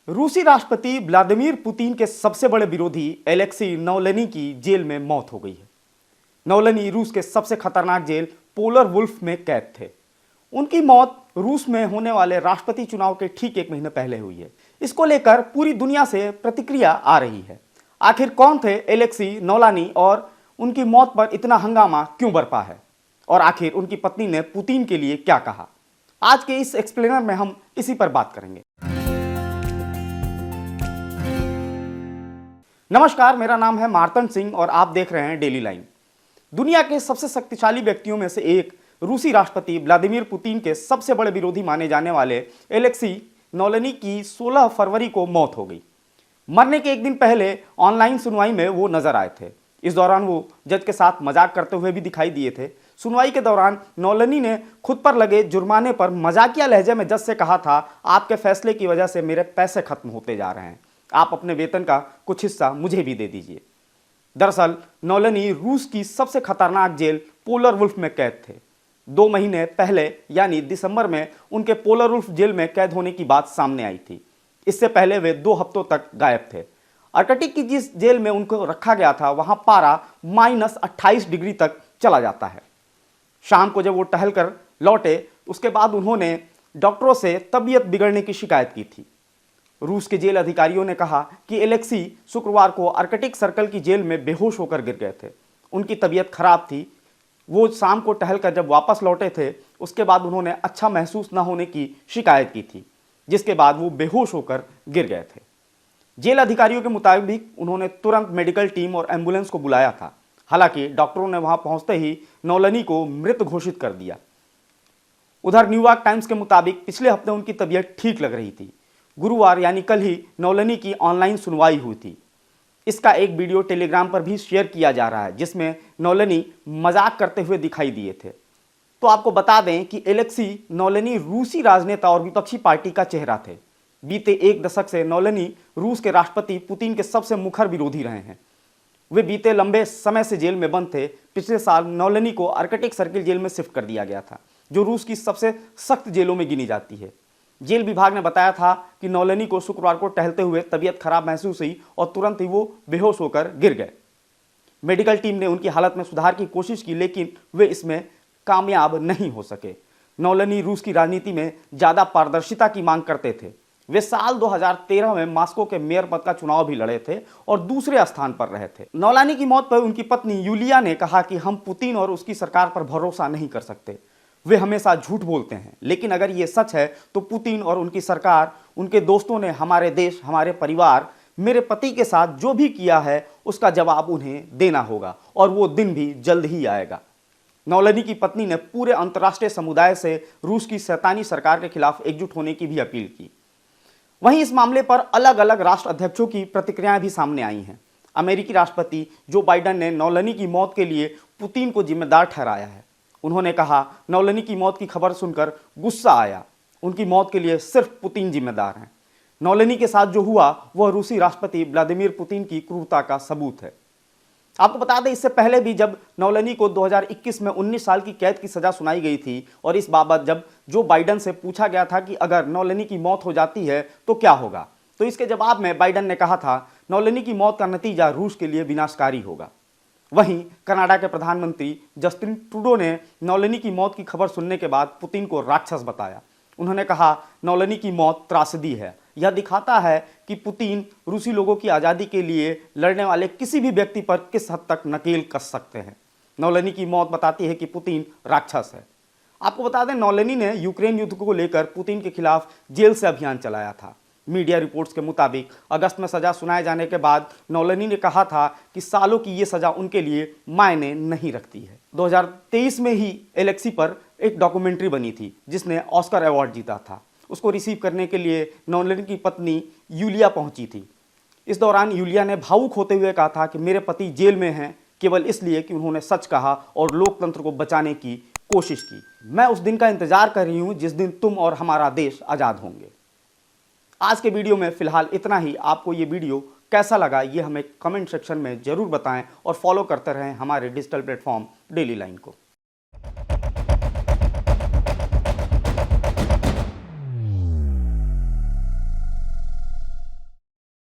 रूसी राष्ट्रपति Vladimir Putin के सबसे बड़े विरोधी एलेक्सी नौलेनी की जेल में मौत हो गई है। नौलेनी रूस के सबसे खतरनाक जेल पोलर वुल्फ में कैद थे। उनकी मौत रूस में होने वाले राष्ट्रपति चुनाव के ठीक एक महीने पहले हुई है। इसको लेकर पूरी दुनिया से प्रतिक्रिया आ रही है। आखिर कौन थे एलेक्सी नौलानी और उनकी मौत पर इतना हंगामा क्यों बरपा है, और आखिर उनकी पत्नी ने पुतिन के लिए क्या कहा? आज के इस एक्सप्लेनर में हम इसी पर बात करेंगे। नमस्कार, मेरा नाम है मार्तन सिंह और आप देख रहे हैं डेली लाइन। दुनिया के सबसे शक्तिशाली व्यक्तियों में से एक रूसी राष्ट्रपति व्लादिमीर पुतिन के सबसे बड़े विरोधी माने जाने वाले एलेक्सी नौलेनी की 16 फरवरी को मौत हो गई। मरने के एक दिन पहले ऑनलाइन सुनवाई में वो नजर आए थे। इस दौरान वो जज के साथ मजाक करते हुए भी दिखाई दिए थे। सुनवाई के दौरान नौलेनी ने खुद पर लगे जुर्माने पर मजाकिया लहजे में जज से कहा था, आपके फैसले की वजह से मेरे पैसे खत्म होते जा रहे हैं, आप अपने वेतन का कुछ हिस्सा मुझे भी दे दीजिए। दरअसल नौलेनी रूस की सबसे खतरनाक जेल पोलर वुल्फ में कैद थे। 2 महीने पहले यानी दिसंबर में उनके पोलर वुल्फ जेल में कैद होने की बात सामने आई थी। इससे पहले वे 2 हफ्तों तक गायब थे। आर्कटिक की जिस जेल में उनको रखा गया था वहां पारा -28 डिग्री तक चला जाता है। शाम को जब वो टहल कर लौटे उसके बाद उन्होंने डॉक्टरों से तबीयत बिगड़ने की शिकायत की थी। रूस के जेल अधिकारियों ने कहा कि एलेक्सी शुक्रवार को आर्कटिक सर्कल की जेल में बेहोश होकर गिर गए थे। उनकी तबीयत खराब थी। वो शाम को टहलकर जब वापस लौटे थे उसके बाद उन्होंने अच्छा महसूस न होने की शिकायत की थी, जिसके बाद वो बेहोश होकर गिर गए थे। जेल अधिकारियों के मुताबिक उन्होंने तुरंत मेडिकल टीम और एम्बुलेंस को बुलाया था। हालांकि डॉक्टरों ने वहां पहुंचते ही नौलेनी को मृत घोषित कर दिया। उधर न्यूयॉर्क टाइम्स के मुताबिक पिछले हफ्ते उनकी तबीयत ठीक लग रही थी। गुरुवार यानी कल ही नौलेनी की ऑनलाइन सुनवाई हुई थी। इसका एक वीडियो टेलीग्राम पर भी शेयर किया जा रहा है जिसमें नौलेनी मजाक करते हुए दिखाई दिए थे। तो आपको बता दें कि एलेक्सी नौलेनी रूसी राजनेता और विपक्षी पार्टी का चेहरा थे। बीते 1 दशक से नौलेनी रूस के राष्ट्रपति पुतिन के सबसे मुखर विरोधी रहे हैं। वे बीते लंबे समय से जेल में बंद थे। पिछले साल नौलेनी को आर्कटिक सर्किल जेल में शिफ्ट कर दिया गया था, जो रूस की सबसे सख्त जेलों में गिनी जाती है। जेल विभाग ने बताया था कि नौलेनी को शुक्रवार को टहलते हुए तबीयत खराब महसूस हुई और तुरंत ही वो बेहोश होकर गिर गए। मेडिकल टीम ने उनकी हालत में सुधार की कोशिश की, लेकिन वे इसमें कामयाब नहीं हो सके। नौलेनी रूस की राजनीति में ज्यादा पारदर्शिता की मांग करते थे। वे साल 2013 में मॉस्को के मेयर पद का चुनाव भी लड़े थे और दूसरे स्थान पर रहे थे। नौलानी की मौत पर उनकी पत्नी यूलिया ने कहा कि हम पुतिन और उसकी सरकार पर भरोसा नहीं कर सकते। वे हमेशा झूठ बोलते हैं, लेकिन अगर ये सच है तो पुतिन और उनकी सरकार, उनके दोस्तों ने हमारे देश, हमारे परिवार, मेरे पति के साथ जो भी किया है उसका जवाब उन्हें देना होगा और वो दिन भी जल्द ही आएगा। नौलेनी की पत्नी ने पूरे अंतर्राष्ट्रीय समुदाय से रूस की शैतानी सरकार के खिलाफ एकजुट होने की भी अपील की। वहीं इस मामले पर अलग अलग राष्ट्र अध्यक्षों की प्रतिक्रियाएं भी सामने आई हैं। अमेरिकी राष्ट्रपति जो बाइडेन ने नौलेनी की मौत के लिए पुतिन को जिम्मेदार ठहराया है। उन्होंने कहा, नौलेनी की मौत की खबर सुनकर गुस्सा आया। उनकी मौत के लिए सिर्फ पुतिन जिम्मेदार हैं। नौलेनी के साथ जो हुआ वह रूसी राष्ट्रपति व्लादिमीर पुतिन की क्रूरता का सबूत है। आपको बता दें, इससे पहले भी जब नौलेनी को 2021 में 19 साल की कैद की सजा सुनाई गई थी और इस बाबत जब जो बाइडेन से पूछा गया था कि अगर नौलेनी की मौत हो जाती है तो क्या होगा, तो इसके जवाब में बाइडेन ने कहा था, नौलेनी की मौत का नतीजा रूस के लिए विनाशकारी होगा। वहीं कनाडा के प्रधानमंत्री जस्टिन ट्रूडो ने नौलेनी की मौत की खबर सुनने के बाद पुतिन को राक्षस बताया। उन्होंने कहा, नौलेनी की मौत त्रासदी है। यह दिखाता है कि पुतिन रूसी लोगों की आज़ादी के लिए लड़ने वाले किसी भी व्यक्ति पर किस हद तक नकेल कस सकते हैं। नौलेनी की मौत बताती है कि पुतिन राक्षस है। आपको बता दें, नौलेनी ने यूक्रेन युद्ध को लेकर पुतिन के खिलाफ जेल से अभियान चलाया था। मीडिया रिपोर्ट्स के मुताबिक अगस्त में सजा सुनाए जाने के बाद नौलेनी ने कहा था कि सालों की ये सजा उनके लिए मायने नहीं रखती है। 2023 में ही एलेक्सी पर एक डॉक्यूमेंट्री बनी थी जिसने ऑस्कर अवार्ड जीता था। उसको रिसीव करने के लिए नौलेनी की पत्नी यूलिया पहुंची थी। इस दौरान यूलिया ने भावुक होते हुए कहा था कि मेरे पति जेल में हैं केवल इसलिए कि उन्होंने सच कहा और लोकतंत्र को बचाने की कोशिश की। मैं उस दिन का इंतजार कर रही हूं जिस दिन तुम और हमारा देश आज़ाद होंगे। आज के वीडियो में फिलहाल इतना ही। आपको ये वीडियो कैसा लगा ये हमें कमेंट सेक्शन में जरूर बताएं और फॉलो करते रहें हमारे डिजिटल प्लेटफॉर्म डेली लाइन को।